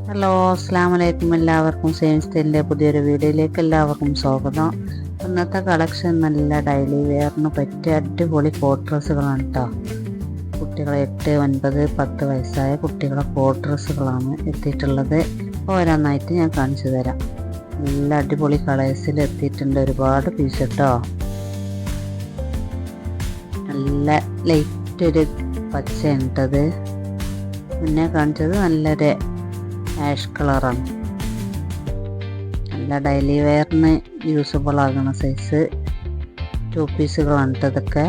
Hello, അസ്സാം വലൈക്കും. എല്ലാവർക്കും സെയിം സ്റ്റൈലിൻ്റെ പുതിയൊരു വീഡിയോയിലേക്ക് എല്ലാവർക്കും സ്വാഗതം. ഇന്നത്തെ കളക്ഷൻ നല്ല ഡെയിലി വെയറിന് പറ്റിയ അടിപൊളി കോട്ട് ഡ്രസ്സുകളാണ് കേട്ടോ. കുട്ടികളെ 8, 9, 10 വയസ്സായ കുട്ടികളെ കോട്ട് ഡ്രസ്സുകളാണ് എത്തിയിട്ടുള്ളത്. ഓരോന്നായിട്ട് ഞാൻ കാണിച്ചു തരാം. നല്ല അടിപൊളി കളേഴ്സിൽ എത്തിയിട്ടുണ്ട്, ഒരുപാട് പീസ് കേട്ടോ. നല്ല ലൈറ്റ് ഒരു പച്ചയുണ്ടത്. മുന്നേ കാണിച്ചത് നല്ലൊരു ആഷ് കളറാണ്. നല്ല ഡെയിലി വെയറിന് യൂസബിൾ ആകുന്ന സൈസ് 2 പീസുകളാണ് ഇതൊക്കെ.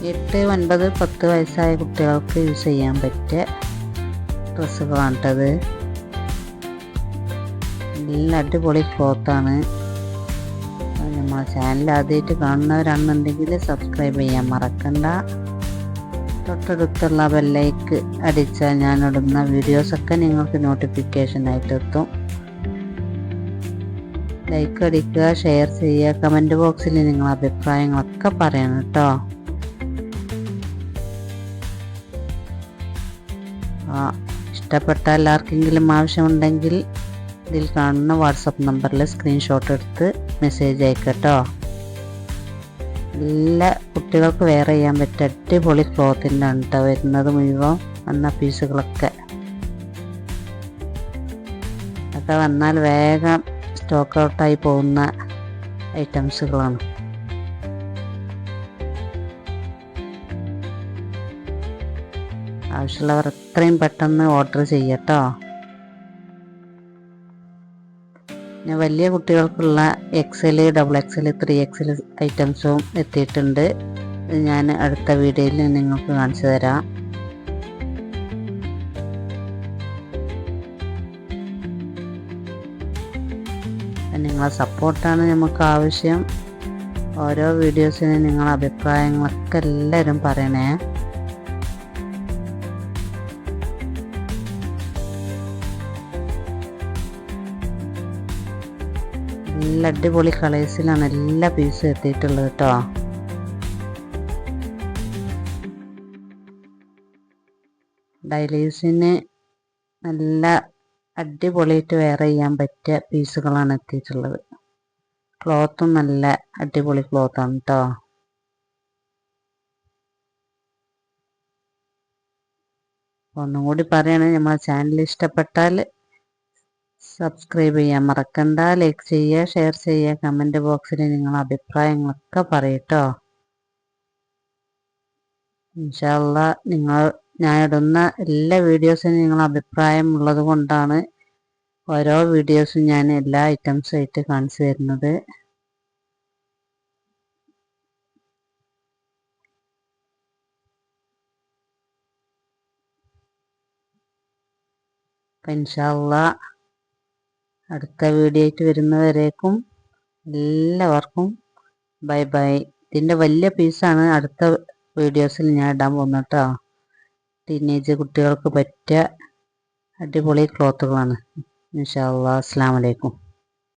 8, 9, 10 വയസ്സായ കുട്ടികൾക്ക് യൂസ് ചെയ്യാൻ പറ്റിയ ഡ്രസ്സുകളാണിട്ടത്. നല്ല അടിപൊളി ക്ലോത്താണ്. നമ്മളെ ചാനൽ ആദ്യമായിട്ട് കാണുന്നവരാണെന്നുണ്ടെങ്കിൽ സബ്സ്ക്രൈബ് ചെയ്യാൻ മറക്കണ്ട. തൊട്ടടുത്തുള്ള ബെല്ലൈക്ക് അടിച്ചാൽ ഞാനിടുന്ന വീഡിയോസൊക്കെ നിങ്ങൾക്ക് നോട്ടിഫിക്കേഷനായിട്ട് എത്തും. ലൈക്ക് അടിക്കുക, ഷെയർ ചെയ്യുക, കമൻറ്റ് ബോക്സിൽ നിങ്ങളുടെ അഭിപ്രായങ്ങളൊക്കെ പറയണം കേട്ടോ. ഇഷ്ടപ്പെട്ട എല്ലാവർക്കെങ്കിലും ആവശ്യമുണ്ടെങ്കിൽ ഇതിൽ കാണുന്ന വാട്സപ്പ് നമ്പറിൽ സ്ക്രീൻഷോട്ട് എടുത്ത് മെസ്സേജ് അയക്കട്ടോ. എല്ലാ കുട്ടികൾക്ക് വെയർ ചെയ്യാൻ പറ്റിയ അടിപൊളി ക്ലോത്തിൻ്റെ ആണ് കേട്ടോ വരുന്നത്. മുഴുവൻ വന്ന പീസുകളൊക്കെ ഒക്കെ വന്നാൽ വേഗം സ്റ്റോക്ക് ഔട്ടായി പോകുന്ന ഐറ്റംസുകളാണ്. ആവശ്യമുള്ളവർ എത്രയും പെട്ടെന്ന് ഓർഡർ ചെയ്യട്ടോ. പിന്നെ വലിയ കുട്ടികൾക്കുള്ള XL, XXL, 3XL ഐറ്റംസും എത്തിയിട്ടുണ്ട്. ഞാൻ അടുത്ത വീഡിയോയിൽ നിങ്ങൾക്ക് കാണിച്ചു തരാം. നിങ്ങളെ സപ്പോർട്ടാണ് നമുക്ക് ആവശ്യം. ഓരോ വീഡിയോസിനും നിങ്ങളെ അഭിപ്രായങ്ങളൊക്കെ എല്ലാവരും പറയണേ. നല്ല അടിപൊളി കളേഴ്സിലാണ് എല്ലാ പീസും എത്തിയിട്ടുള്ളത് കേട്ടോ. ഡെയിലി യൂസിന് നല്ല അടിപൊളിയായിട്ട് വെയർ ചെയ്യാൻ പറ്റിയ പീസുകളാണ് എത്തിയിട്ടുള്ളത്. ക്ലോത്തും നല്ല അടിപൊളി ക്ലോത്താണ് കേട്ടോ. ഒന്നും കൂടി പറയണേ, നമ്മളെ ചാനൽ ഇഷ്ടപ്പെട്ടാൽ സബ്സ്ക്രൈബ് ചെയ്യാൻ മറക്കണ്ട. ലൈക്ക് ചെയ്യുക, ഷെയർ ചെയ്യുക, കമൻറ്റ് ബോക്സിൽ നിങ്ങളുടെ അഭിപ്രായങ്ങളൊക്കെ പറയട്ടോ. ഇൻഷാ അല്ലാഹ് ഞാൻ ഇടുന്ന എല്ലാ വീഡിയോസിനും നിങ്ങളുടെ അഭിപ്രായം ഉള്ളത് കൊണ്ടാണ് ഓരോ വീഡിയോസും ഞാൻ എല്ലാ ഐറ്റംസും ആയിട്ട് കാണിച്ചു തരുന്നത്. അപ്പം ഇൻഷാ അല്ലാഹ് അടുത്ത വീഡിയോ ആയിട്ട് വരുന്നവരേക്കും എല്ലാവർക്കും ബൈ ബൈ. ഇതിൻ്റെ വലിയ പീസാണ് അടുത്ത വീഡിയോസിൽ ഞാൻ ഇടാൻ പോകുന്നത് കേട്ടോ. ടീനേജ് കുട്ടികൾക്ക് പറ്റിയ അടിപൊളി ക്ലോത്തുകളാണ്. ഇൻഷാ അല്ലാഹ്. അസ്സലാമു അലൈക്കും.